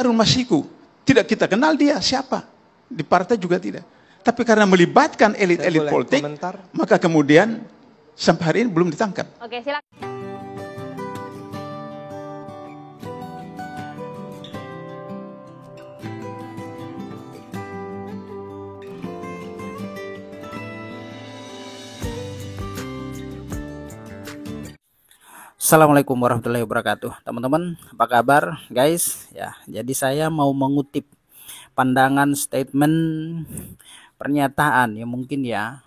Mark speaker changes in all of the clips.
Speaker 1: Harun Masiku, tidak kita kenal dia siapa, di partai juga tidak. Tapi karena melibatkan elit-elit politik, maka kemudian sampai hari ini belum ditangkap.
Speaker 2: Oke, silakan.
Speaker 3: Assalamualaikum warahmatullahi wabarakatuh. Teman-teman, apa kabar guys? Ya, jadi saya mau mengutip pandangan statement pernyataan yang mungkin yang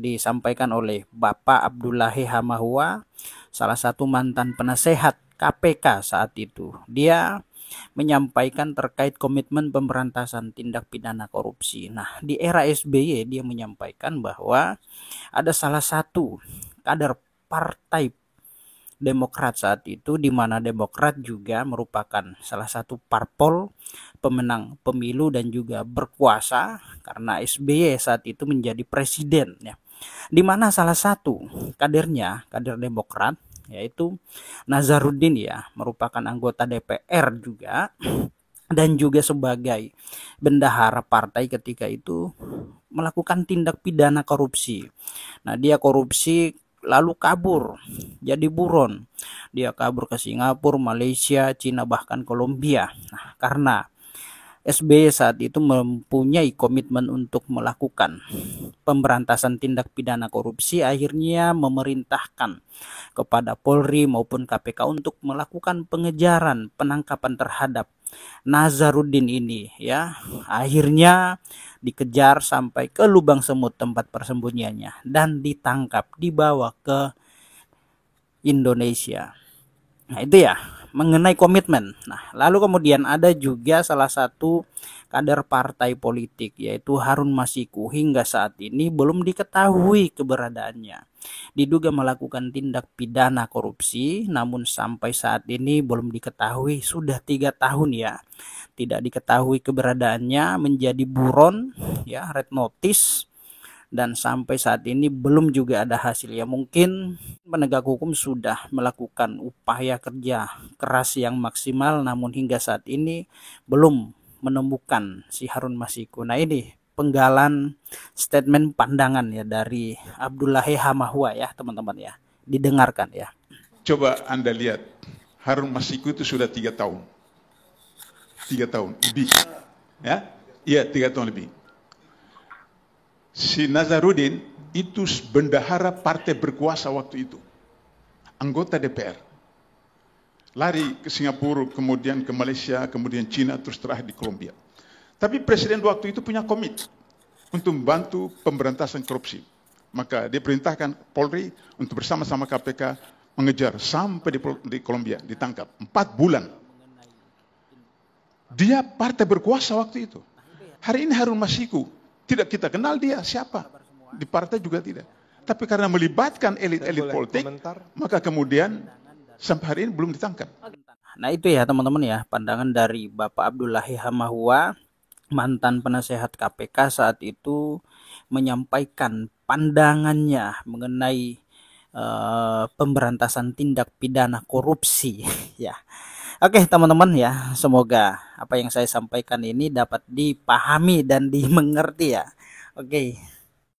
Speaker 3: disampaikan oleh Bapak Abdullahi Hamahuwa, salah satu mantan penasehat KPK saat itu. Dia menyampaikan terkait komitmen pemberantasan tindak pidana korupsi. Nah, di era SBY dia menyampaikan bahwa ada salah satu kader partai Demokrat saat itu, di mana Demokrat juga merupakan salah satu parpol pemenang pemilu dan juga berkuasa karena SBY saat itu menjadi presiden ya. Di mana salah satu kadernya, kader Demokrat, yaitu Nazarudin merupakan anggota DPR juga dan juga sebagai bendahara partai ketika itu melakukan tindak pidana korupsi. Nah, dia korupsi lalu kabur jadi buron. Dia kabur ke Singapura, Malaysia, Cina, bahkan Kolombia. Nah, karena SBY saat itu mempunyai komitmen untuk melakukan pemberantasan tindak pidana korupsi, akhirnya memerintahkan kepada Polri maupun KPK untuk melakukan pengejaran, penangkapan terhadap Nazarudin ini ya. Akhirnya dikejar sampai ke lubang semut tempat persembunyiannya dan ditangkap, dibawa ke Indonesia. Nah, itu mengenai komitmen. Nah, lalu kemudian ada juga salah satu kader partai politik yaitu Harun Masiku, hingga saat ini belum diketahui keberadaannya. Diduga melakukan tindak pidana korupsi, namun sampai saat ini belum diketahui. Sudah 3 tahun tidak diketahui keberadaannya, menjadi buron red notice, dan sampai saat ini belum juga ada hasilnya. Mungkin penegak hukum sudah melakukan upaya kerja keras yang maksimal, namun hingga saat ini belum menemukan si Harun Masiku. Nah, ini penggalan statement pandangan dari Abdullahi Hamahuwa teman-teman didengarkan
Speaker 1: Coba Anda lihat, Harun Masiku itu sudah 3 tahun. 3 tahun lebih. Iya, 3 tahun lebih. Si Nazarudin itu bendahara partai berkuasa waktu itu. Anggota DPR. Lari ke Singapura, kemudian ke Malaysia, kemudian Cina, terus terakhir di Kolombia. Tapi presiden waktu itu punya komit untuk membantu pemberantasan korupsi. Maka dia perintahkan Polri untuk bersama-sama KPK mengejar sampai di Kolombia, ditangkap 4 bulan. Dia partai berkuasa waktu itu. Hari ini Harun Masiku, tidak kita kenal dia siapa, di partai juga tidak. Tapi karena melibatkan elit-elit politik, maka kemudian sampai hari ini belum ditangkap.
Speaker 3: Nah, itu teman-teman pandangan dari Bapak Abdullahi Hamahuwa, mantan penasehat KPK saat itu, menyampaikan pandangannya mengenai pemberantasan tindak pidana korupsi Oke teman-teman semoga apa yang saya sampaikan ini dapat dipahami dan dimengerti Oke.